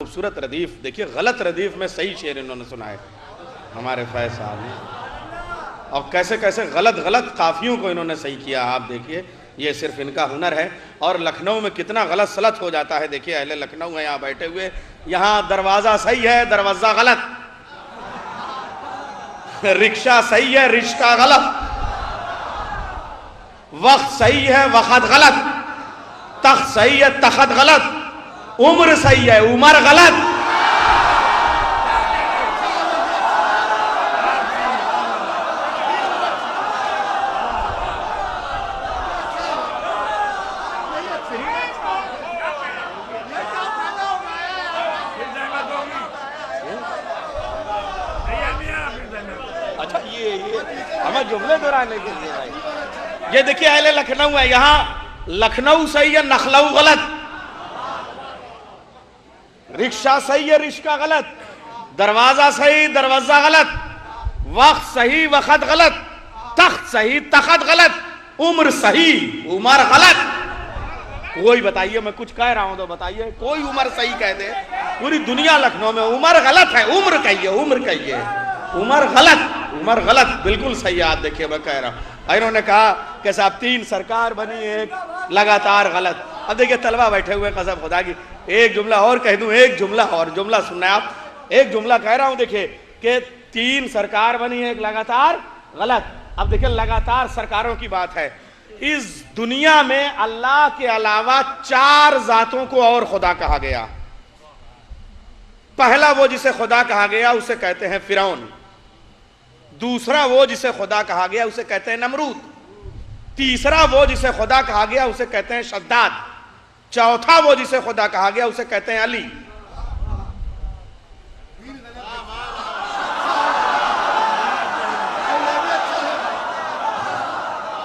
खूबसूरत रदीफ देखिए, गलत रदीफ में सही शेर इन्होंने सुनाए हमारे फैज साहब ने, और कैसे कैसे गलत गलत काफियों को इन्होंने सही किया। आप देखिए, ये सिर्फ इनका हुनर है। और लखनऊ में कितना गलत सलत हो जाता है। देखिए, अहले लखनऊ है यहाँ बैठे हुए, यहाँ दरवाजा सही है, दरवाजा गलत, रिक्शा सही है, रिश्ता गलत, वक्त सही है, वक्त गलत, तख्त सही है, तख्त गलत, उम्र सही है, उमर गलत। अच्छा, ये हमें जुमले दोहराने के लिए भाई, ये देखिए अहले लखनऊ है, यहां लखनऊ सही है, नखलऊ गलत, रिक्शा सही है, रिश्का गलत, दरवाजा सही, दरवाजा गलत, वक्त सही, वक्त गलत, तख्त सही, तख्त गलत, उम्र सही, उमर गलत। कोई बताइए, मैं कुछ कह रहा हूं तो बताइए, कोई उम्र सही कह दे। पूरी दुनिया लखनऊ में उम्र गलत है, उम्र कहिए, उम्र कहिए, उम्र गलत, उम्र गलत, बिल्कुल सही। आप देखिए, मैं कह रहा हूं, इन्होंने कहा कि साहब 3 सरकार बनी, एक लगातार गलत। अब देखिए तलबा बैठे हुए, कसम खुदा की, एक जुमला और कह दूं, एक जुमला और, जुमला सुनना है आप, एक जुमला कह रहा हूं। देखिए कि 3 सरकार बनी, एक लगातार गलत। अब देखिए, लगातार सरकारों की बात है। इस दुनिया में अल्लाह के अलावा 4 जातों को और खुदा कहा गया। पहला वो जिसे खुदा कहा गया उसे कहते हैं फिरौन, दूसरा वो जिसे खुदा कहा गया उसे कहते हैं नमरूद, तीसरा वो जिसे खुदा कहा गया उसे कहते हैं शद्दाद, चौथा वो जिसे खुदा कहा गया उसे कहते हैं अली।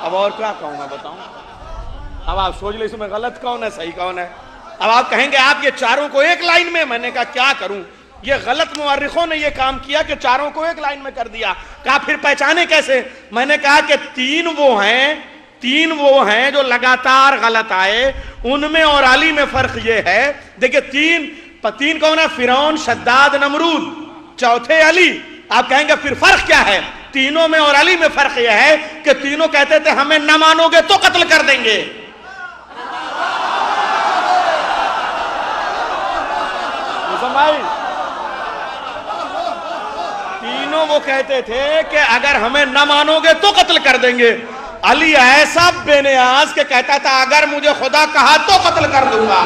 अब और क्या कहूं मैं, बताऊं? अब आप सोच लो, इसमें गलत कौन है, सही कौन है? अब आप कहेंगे आप ये चारों को एक लाइन में, मैंने कहा क्या करूं, ये गलत मुअर्रिखों ने ये काम किया कि चारों को एक लाइन में कर दिया। कहा फिर पहचाने कैसे? मैंने कहा कि 3 वो हैं जो लगातार गलत आए, उनमें और अली में फर्क ये है। देखिए, 3 कौन है? फिरौन, शद्दाद, नमरूद, चौथे अली। आप कहेंगे फिर फर्क क्या है? तीनों में और अली में फर्क यह है कि तीनों कहते थे हमें न मानोगे तो कत्ल कर देंगे। तीनों वो कहते थे कि अगर हमें न मानोगे तो कत्ल कर देंगे। अली ऐसा बेनियाज के कहता था अगर मुझे खुदा कहा तो कत्ल कर दूंगा।